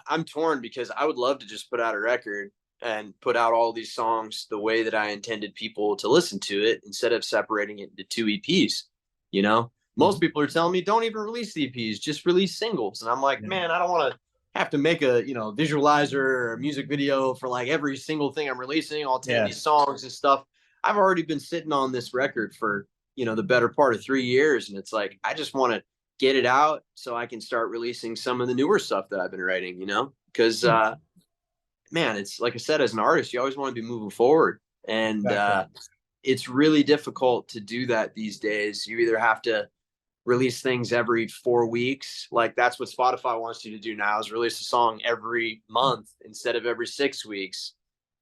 I'm torn because I would love to just put out a record and put out all these songs the way that I intended people to listen to it instead of separating it into 2 EPs. Most people are telling me don't even release the EPs, just release singles. And I'm like, man, I don't want to have to make a, visualizer or a music video for like every single thing I'm releasing, all 10 of these songs and stuff. I've already been sitting on this record for, the better part of 3 years. And it's like, I just want to get it out so I can start releasing some of the newer stuff that I've been writing, because, man, it's like I said, as an artist, you always want to be moving forward. And it's really difficult to do that these days. You either have to release things every 4 weeks. Like that's what Spotify wants you to do now, is release a song every month instead of every 6 weeks.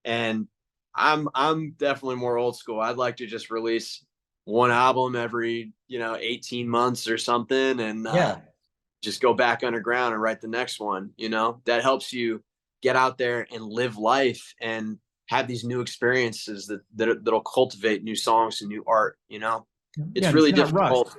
And I'm definitely more old school. I'd like to just release one album every, 18 months or something, and Yeah. just go back underground and write the next one. That helps you get out there and live life and have these new experiences that'll cultivate new songs and new art. Yeah, It's and it's really not rushed. difficult,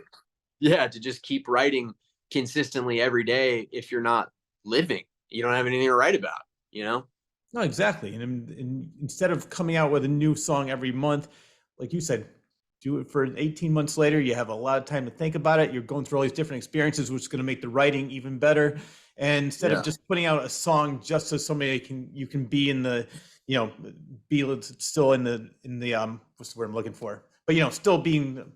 yeah, to just keep writing consistently every day if you're not living. You don't have anything to write about. No, exactly. And instead of coming out with a new song every month, like you said, do it for 18 months later. You have a lot of time to think about it. You're going through all these different experiences, which is going to make the writing even better. And instead of Yeah. just putting out a song just so somebody you can be in the, you know, be still in the what's the word I'm looking for? But still being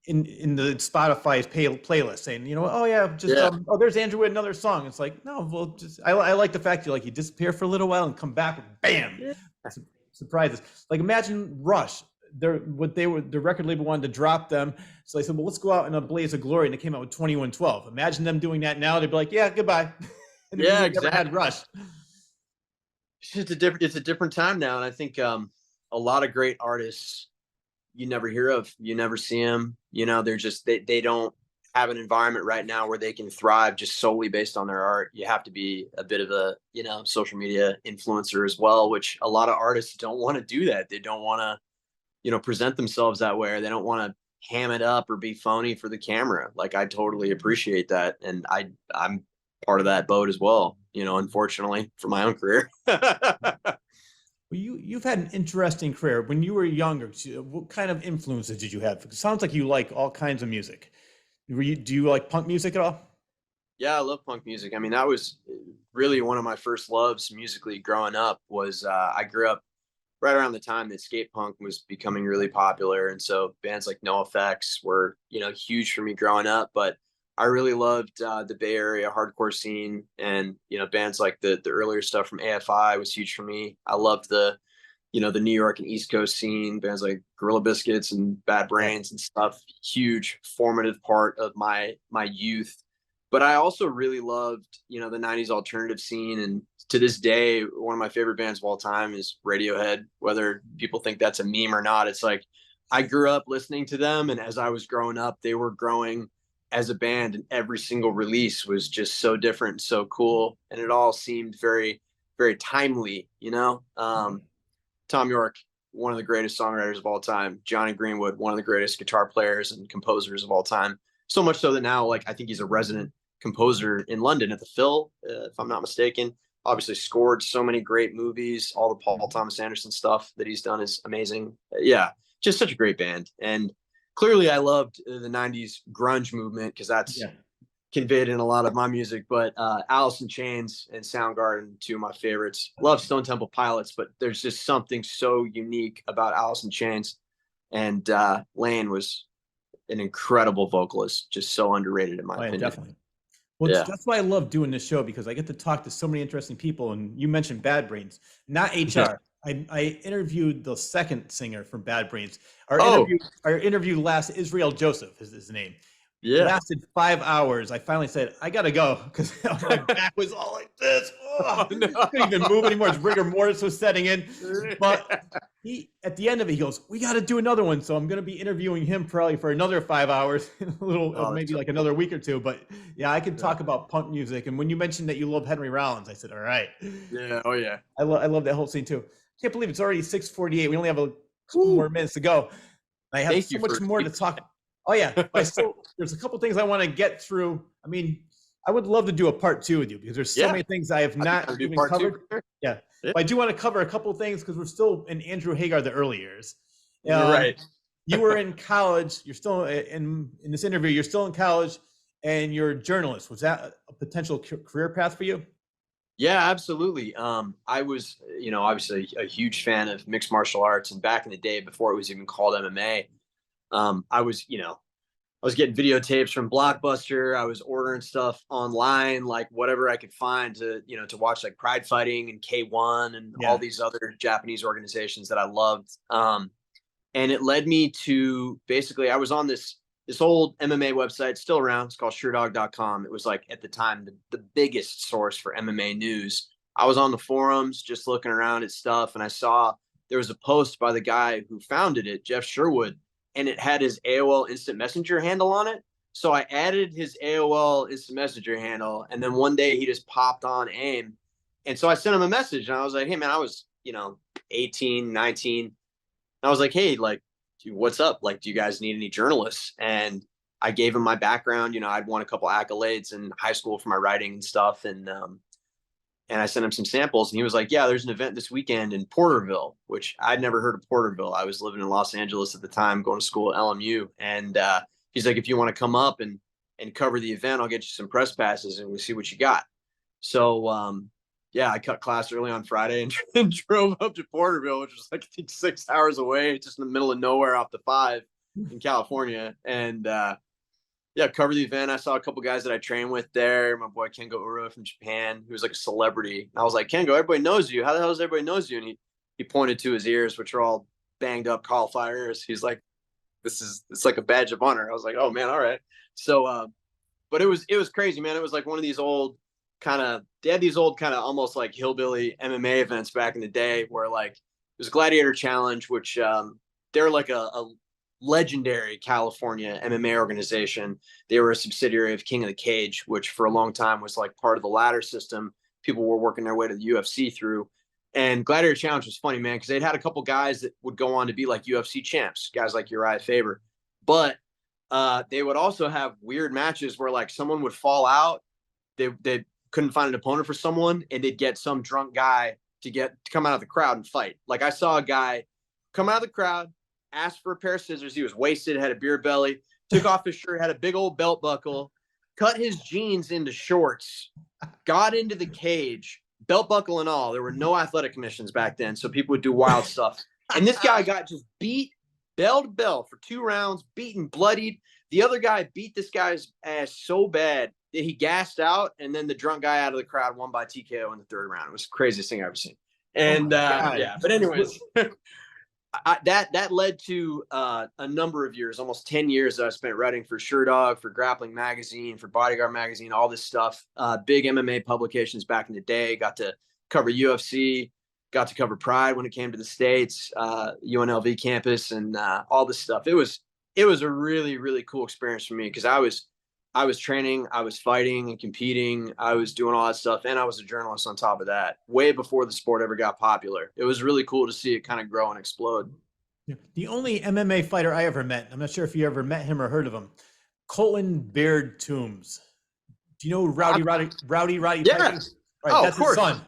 in the Spotify's playlist saying, oh yeah, just Yeah. oh, there's Andrew with another song. It's like, no, well, just I like the fact you disappear for a little while and come back with bam, Yeah. surprises. Like imagine Rush. The record label wanted to drop them, so they said, well, let's go out in a blaze of glory, and they came out with 2112. Imagine them doing that now. They'd be like, yeah, goodbye, and then we Yeah, would never had exactly. Rush. It's a different time now, and I think a lot of great artists you never hear of, you never see them. They're just they don't have an environment right now where they can thrive just solely based on their art. You have to be a bit of a social media influencer as well, which a lot of artists don't want to do that. They don't want to present themselves that way, or they don't want to ham it up or be phony for the camera. Like I totally appreciate that, and I'm part of that boat as well. Unfortunately for my own career. Well, you've had an interesting career. When you were younger, what kind of influences did you have? It sounds like you like all kinds of music. Do you like punk music at all? Yeah, I love punk music. I mean, that was really one of my first loves musically growing up. Was I grew up right around the time that skate punk was becoming really popular, and so bands like NoFX were huge for me growing up. But I really loved the Bay Area hardcore scene, and bands like the earlier stuff from AFI was huge for me. I loved the New York and East Coast scene, bands like Gorilla Biscuits and Bad Yeah. Brains and stuff. Huge formative part of my youth. But I also really loved the '90s alternative scene, and to this day, one of my favorite bands of all time is Radiohead. Whether people think that's a meme or not, it's like I grew up listening to them, and as I was growing up, they were growing as a band, and every single release was just so different and so cool, and it all seemed very, very timely. Tom York, one of the greatest songwriters of all time. Johnny Greenwood, one of the greatest guitar players and composers of all time. So much so that now, like, I think he's a resident composer in London at the Phil, if I'm not mistaken. Obviously, scored so many great movies. All the Paul Thomas Anderson stuff that he's done is amazing. Yeah, just such a great band. And clearly, I loved the '90s grunge movement because that's Yeah. conveyed in a lot of my music, but Alice in Chains and Soundgarden, two of my favorites. Love Stone Temple Pilots, but there's just something so unique about Alice in Chains. And Lane was an incredible vocalist, just so underrated in my Oh, yeah, opinion. definitely. Well, Yeah. that's why I love doing this show because I get to talk to so many interesting people. And you mentioned Bad Brains, not Yeah. HR. I interviewed the second singer from Bad Brains. Our Oh, interview, our interview last Israel Joseph is his name. yeah. Lasted 5 hours. I finally said, I gotta go because my back was all like this. Oh, Oh, no. couldn't even move anymore. It's rigor mortis was setting in. But he, at the end of it, he goes, "We got to do another one." So I'm going to be interviewing him probably for another 5 hours, a little, Oh, that's maybe so like another week or two. But yeah, I can yeah. talk about punk music. And when you mentioned that you love Henry Rollins, I said, "All right." Yeah. Oh, yeah. I love that whole scene too. Can't believe it's already 6:48. We only have a couple Woo. more minutes to go. I have Thank so you much for. more to talk. Oh yeah, but there's a couple things I want to get through. I mean, I would love to do a part two with you because there's so Yeah. many things I have I'd be not down to do even part two covered. for sure. Yeah, Yeah. but I do want to cover a couple of things because we're still in Andrew Hagar the early years. You're right. You were in college. You're still in this interview. You're still in college, and you're a journalist. Was that a potential career path for you? Yeah, absolutely. I was, obviously a huge fan of mixed martial arts, and back in the day before it was even called MMA, I was getting videotapes from Blockbuster. I was ordering stuff online, like whatever I could find to watch, like Pride Fighting and K1 and all Yeah. these other Japanese organizations that I loved. And it led me to basically I was on this old MMA website, still around. It's called SureDog.com. It was like at the time the biggest source for MMA news. I was on the forums just looking around at stuff, and I saw there was a post by the guy who founded it, Jeff Sherwood, and it had his AOL Instant Messenger handle on it. So I added his AOL Instant Messenger handle, and then one day he just popped on AIM. And so I sent him a message, and I was like, hey, man, I was, 18, 19. And I was like, hey, like, dude, what's up? Like, do you guys need any journalists? And I gave him my background. I'd won a couple accolades in high school for my writing and stuff. And I sent him some samples, and he was like, yeah, there's an event this weekend in Porterville, which I'd never heard of Porterville. I was living in Los Angeles at the time, going to school at LMU. And he's like, if you want to come up and cover the event, I'll get you some press passes and we'll see what you got. So, yeah, I cut class early on Friday and drove up to Porterville, which was like, I think 6 hours away, just in the middle of nowhere off the 5 in California. And yeah, cover the event. I saw a couple guys that I trained with there. My boy Kengo Ura from Japan, who was like a celebrity. And I was like, Kengo, everybody knows you. How the hell does everybody knows you? And he pointed to his ears, which are all banged up cauliflower ears. He's like, it's like a badge of honor. I was like, oh man, all right. So, but it was crazy, man. It was like one of these old they had these old kind of almost like hillbilly MMA events back in the day where like it was Gladiator Challenge, which they're like a legendary California MMA organization. They were a subsidiary of King of the Cage, which for a long time was like part of the ladder system people were working their way to the UFC through. And Gladiator Challenge was funny, man, because they'd had a couple guys that would go on to be like UFC champs, guys like Uriah Faber. But they would also have weird matches where like someone would fall out. They couldn't find an opponent for someone, and they'd get some drunk guy to come out of the crowd and fight. Like I saw a guy come out of the crowd, asked for a pair of scissors. He was wasted, had a beer belly, took off his shirt, had a big old belt buckle, cut his jeans into shorts, got into the cage, belt buckle and all. There were no athletic commissions back then, so people would do wild stuff. And this guy got just beat bell to bell for 2 rounds, beaten, bloodied. The other guy beat this guy's ass so bad that he gassed out, and then the drunk guy out of the crowd won by TKO in the 3rd round. It was the craziest thing I've ever seen. And yeah, but anyways, that led to a number of years, almost 10 years that I spent writing for SureDog, for Grappling Magazine, for Bodyguard Magazine, all this stuff. Big MMA publications back in the day. Got to cover UFC, got to cover Pride when it came to the States, UNLV campus, and all this stuff. It was a really, really cool experience for me because I was training, I was fighting and competing, I was doing all that stuff, and I was a journalist on top of that, way before the sport ever got popular. It was really cool to see it kind of grow and explode. The only MMA fighter I ever met, I'm not sure if you ever met him or heard of him, Colton Baird Toombs. Do you know Rowdy Yeah. Piper? Right, that's of course. His son.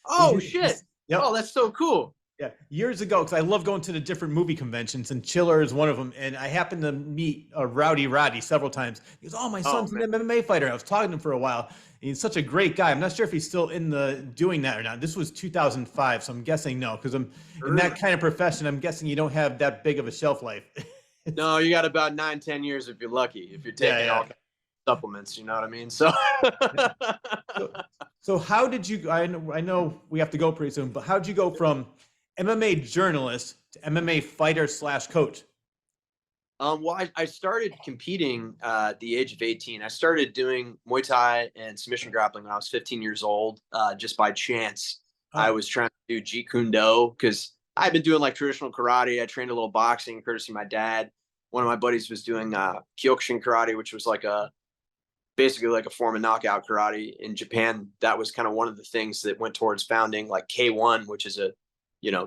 Oh, shit. Yep. Oh, that's so cool. Yeah, years ago, because I love going to the different movie conventions, and Chiller is one of them. And I happened to meet Roddy several times. He goes, "Oh, my son's an MMA fighter." I was talking to him for a while. He's such a great guy. I'm not sure if he's still doing that or not. This was 2005, so I'm guessing no, because I'm in that kind of profession. I'm guessing you don't have that big of a shelf life. No, you got about 9-10 years if you're lucky. If you're taking all supplements, you know what I mean. So, so how did you? I know we have to go pretty soon, but how did you go from MMA journalist to MMA fighter / coach? Well, I started competing at the age of 18. I started doing Muay Thai and submission grappling when I was 15 years old, just by chance. I was trying to do Jeet Kune Do because I'd been doing like traditional karate. I trained a little boxing, courtesy of my dad. One of my buddies was doing Kyokushin karate, which was basically like a form of knockout karate in Japan. That was kind of one of the things that went towards founding like K1, which is a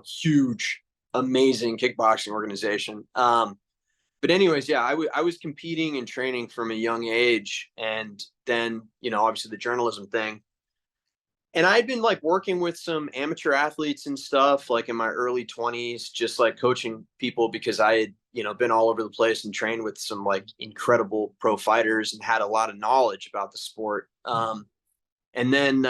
huge, amazing kickboxing organization. But anyways, yeah, I was competing and training from a young age. And then, obviously the journalism thing. And I'd been like working with some amateur athletes and stuff like in my early 20s, just like coaching people because I had, been all over the place and trained with some like incredible pro fighters and had a lot of knowledge about the sport. And then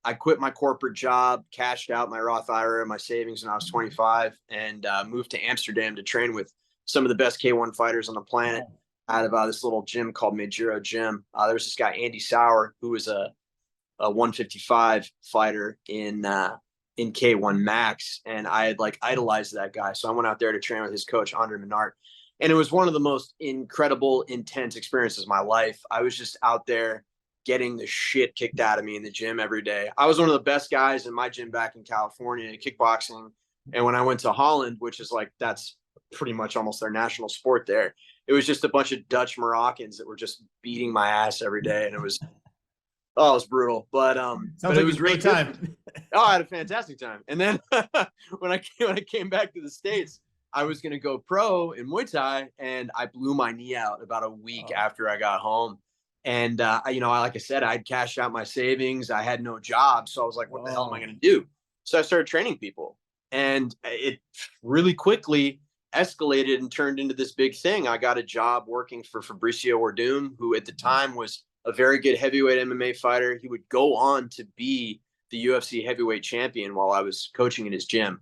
I quit my corporate job, cashed out my Roth IRA, my savings when I was 25, and moved to Amsterdam to train with some of the best K1 fighters on the planet out of this little gym called Majiro Gym. There was this guy, Andy Sauer, who was a 155 fighter in K1 Max, and I had like idolized that guy. So I went out there to train with his coach, Andre Menard, and it was one of the most incredible, intense experiences of my life. I was just out there getting the shit kicked out of me in the gym every day. I was one of the best guys in my gym back in California, kickboxing. And when I went to Holland, which is like, that's pretty much almost their national sport there. It was just a bunch of Dutch Moroccans that were just beating my ass every day, and it was brutal. But Sounds like it a was really great good. time. Oh, I had a fantastic time. And then when I came back to the States, I was going to go pro in Muay Thai, and I blew my knee out about a week after I got home. And like I said, I'd cashed out my savings. I had no job, so I was like, "What the hell am I going to do?" So I started training people, and it really quickly escalated and turned into this big thing. I got a job working for Fabricio Werdum, who at the time was a very good heavyweight MMA fighter. He would go on to be the UFC heavyweight champion while I was coaching in his gym.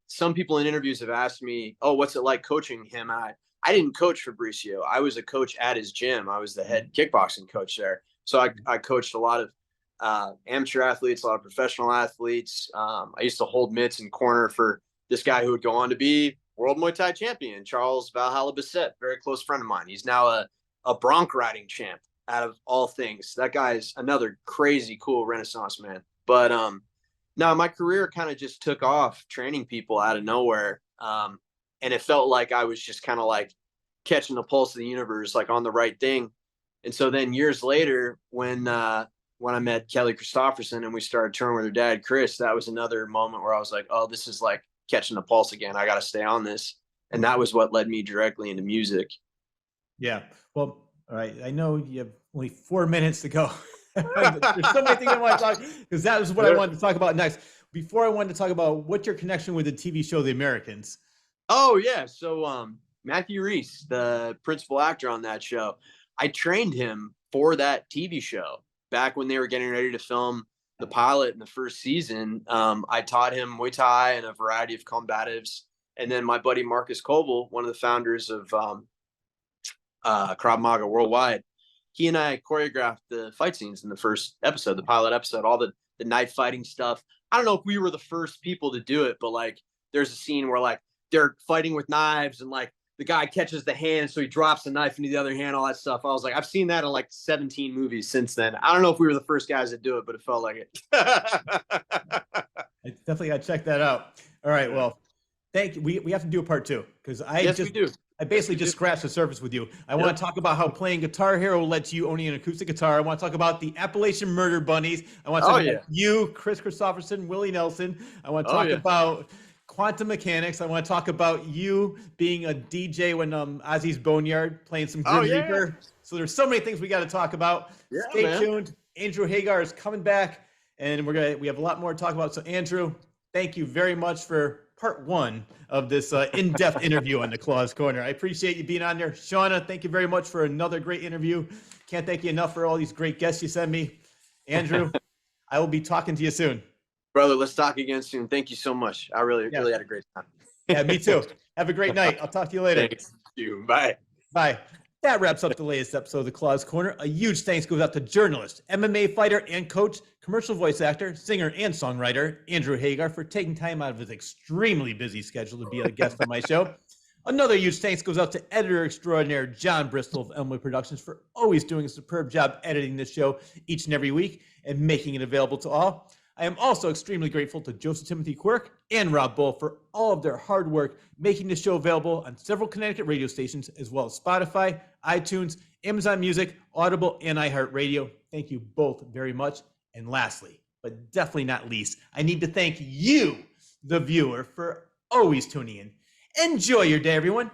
Some people in interviews have asked me, "Oh, what's it like coaching him?" I didn't coach Fabricio. I was a coach at his gym. I was the head kickboxing coach there. So I coached a lot of amateur athletes, a lot of professional athletes. I used to hold mitts and corner for this guy who would go on to be world Muay Thai champion, Charles Valhalla Bissett, very close friend of mine. He's now a bronc riding champ out of all things. That guy is another crazy cool Renaissance man. But no, my career kind of just took off training people out of nowhere. And it felt like I was just kind of like catching the pulse of the universe, like on the right thing. And so then years later, when I met Kelly Christopherson and we started touring with her dad, Chris, that was another moment where I was like, oh, this is like catching the pulse again. I got to stay on this. And that was what led me directly into music. Yeah. Well, all right. I know you have only 4 minutes to go. There's so many things I want to talk, because that was what I wanted to talk about next. Before I wanted to talk about what's your connection with the TV show The Americans. Oh yeah. So Matthew Reese, the principal actor on that show, I trained him for that TV show back when they were getting ready to film the pilot in the first season. I taught him Muay Thai and a variety of combatives. And then my buddy Marcus Coble, one of the founders of Krav Maga Worldwide, he and I choreographed the fight scenes in the first episode, the pilot episode, all the knife fighting stuff. I don't know if we were the first people to do it, but like there's a scene where like they're fighting with knives and like the guy catches the hand, so he drops the knife into the other hand, all that stuff. I was like, I've seen that in like 17 movies since then. I don't know if we were the first guys to do it, but it felt like it. I definitely got to check that out. All right. Well, thank you. We have to do a part 2, because we do. I basically just scratched the surface with you. I want to talk about how playing Guitar Hero led to you owning an acoustic guitar. I want to talk about the Appalachian Murder Bunnies. I want to talk about you, Chris Christopherson, Willie Nelson. I want to talk about quantum mechanics. I want to talk about you being a DJ when Ozzy's Boneyard, playing some Grim Reaper. So there's so many things we got to talk about. Stay tuned. Andrew Hagar is coming back, and we have a lot more to talk about. So Andrew, thank you very much for part 1 of this in-depth interview on the Claws Corner. I appreciate you being on there. Shauna, thank you very much for another great interview. Can't thank you enough for all these great guests you send me. Andrew, I will be talking to you soon. Brother, let's talk again soon. Thank you so much. I really had a great time. Yeah, me too. Have a great night. I'll talk to you later. Thanks. You. Bye. Bye. That wraps up the latest episode of the Claws Corner. A huge thanks goes out to journalist, MMA fighter and coach, commercial voice actor, singer, and songwriter Andrew Hagar for taking time out of his extremely busy schedule to be a guest on my show. Another huge thanks goes out to editor extraordinaire John Bristol of Elmwood Productions for always doing a superb job editing this show each and every week and making it available to all. I am also extremely grateful to Joseph Timothy Quirk and Rob Bull for all of their hard work making this show available on several Connecticut radio stations, as well as Spotify, iTunes, Amazon Music, Audible, and iHeartRadio. Thank you both very much. And lastly, but definitely not least, I need to thank you, the viewer, for always tuning in. Enjoy your day, everyone.